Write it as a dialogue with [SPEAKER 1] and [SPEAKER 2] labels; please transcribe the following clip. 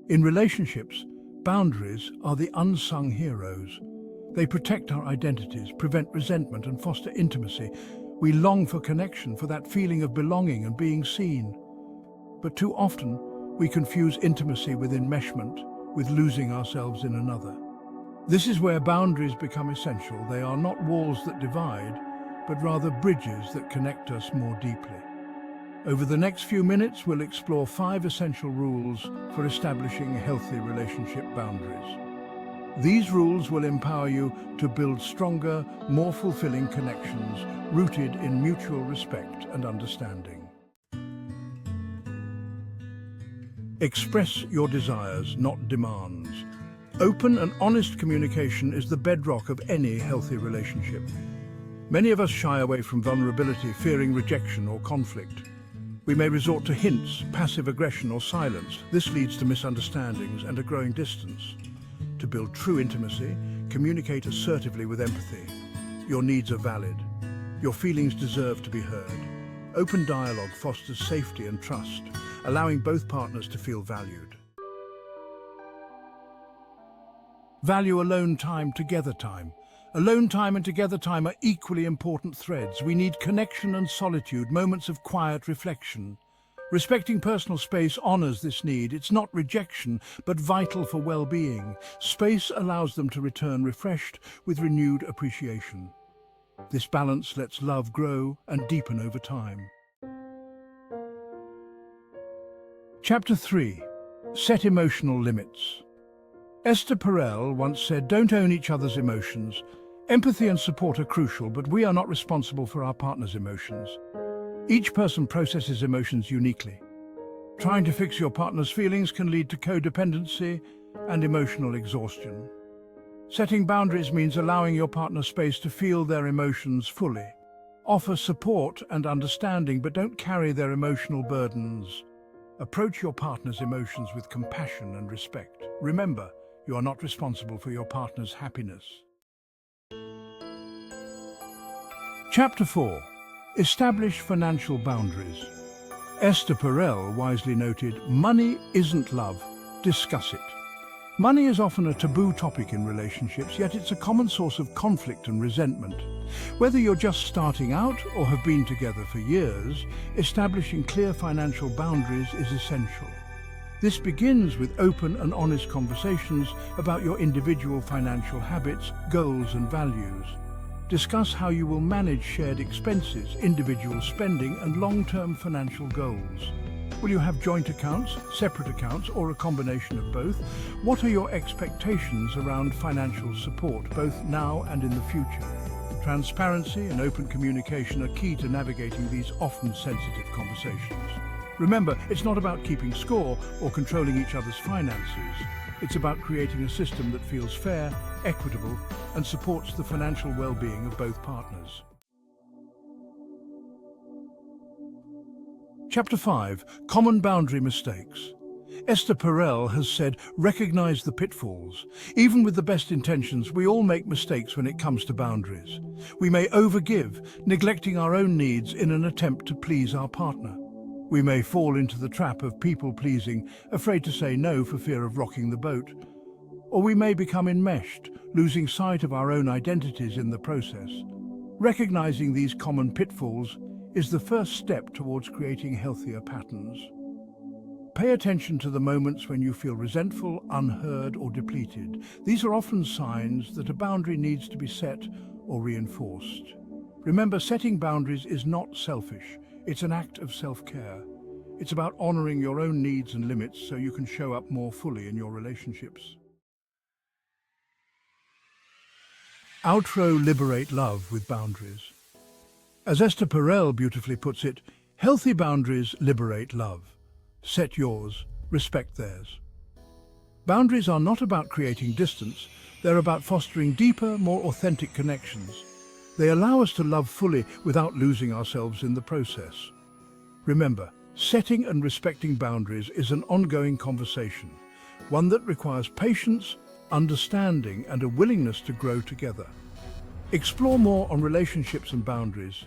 [SPEAKER 1] In relationships, boundaries are the unsung heroes. They protect our identities, prevent resentment, and foster intimacy. We long for connection, for that feeling of belonging and being seen. But too often, we confuse intimacy with enmeshment, with losing ourselves in another. This is where boundaries become essential. They are not walls that divide, but rather bridges that connect us more deeply. Over the next few minutes, we'll explore 5 essential rules for establishing healthy relationship boundaries. These rules will empower you to build stronger, more fulfilling connections rooted in mutual respect and understanding. Express your desires, not demands. Open and honest communication is the bedrock of any healthy relationship. Many of us shy away from vulnerability, fearing rejection or conflict. We may resort to hints, passive aggression or silence. This leads to misunderstandings and a growing distance. To build true intimacy, communicate assertively with empathy. Your needs are valid. Your feelings deserve to be heard. Open dialogue fosters safety and trust, allowing both partners to feel valued. Value alone time, together time. Alone time and together time are equally important threads. We need connection and solitude, moments of quiet reflection. Respecting personal space honors this need. It's not rejection, but vital for well-being. Space allows them to return refreshed with renewed appreciation. This balance lets love grow and deepen over time. Chapter 3. Set emotional limits. Esther Perel once said, "Don't own each other's emotions. Empathy and support are crucial, but we are not responsible for our partner's emotions. Each person processes emotions uniquely. Trying to fix your partner's feelings can lead to codependency and emotional exhaustion. Setting boundaries means allowing your partner space to feel their emotions fully. Offer support and understanding, but don't carry their emotional burdens. Approach your partner's emotions with compassion and respect. Remember, you are not responsible for your partner's happiness." Chapter 4. Establish financial boundaries. Esther Perel wisely noted, "Money isn't love, discuss it." Money is often a taboo topic in relationships, yet it's a common source of conflict and resentment. Whether you're just starting out or have been together for years, establishing clear financial boundaries is essential. This begins with open and honest conversations about your individual financial habits, goals and values. Discuss how you will manage shared expenses, individual spending and long-term financial goals. Will you have joint accounts, separate accounts, or a combination of both? What are your expectations around financial support, both now and in the future? Transparency and open communication are key to navigating these often sensitive conversations. Remember, it's not about keeping score or controlling each other's finances. It's about creating a system that feels fair, equitable, and supports the financial well-being of both partners. Chapter 5. Common boundary mistakes. Esther Perel has said, "Recognize the pitfalls. Even with the best intentions, we all make mistakes when it comes to boundaries. We may overgive, neglecting our own needs in an attempt to please our partner. We may fall into the trap of people-pleasing, afraid to say no for fear of rocking the boat. Or we may become enmeshed, losing sight of our own identities in the process. Recognizing these common pitfalls is the first step towards creating healthier patterns. Pay attention to the moments when you feel resentful, unheard, or depleted. These are often signs that a boundary needs to be set or reinforced. Remember, setting boundaries is not selfish. It's an act of self-care. It's about honoring your own needs and limits so you can show up more fully in your relationships. Outro: Liberate Love with boundaries. As Esther Perel beautifully puts it, healthy boundaries liberate love. Set yours, respect theirs. Boundaries are not about creating distance, they're about fostering deeper, more authentic connections. They allow us to love fully without losing ourselves in the process. Remember, setting and respecting boundaries is an ongoing conversation, one that requires patience, understanding, and a willingness to grow together. Explore more on relationships and boundaries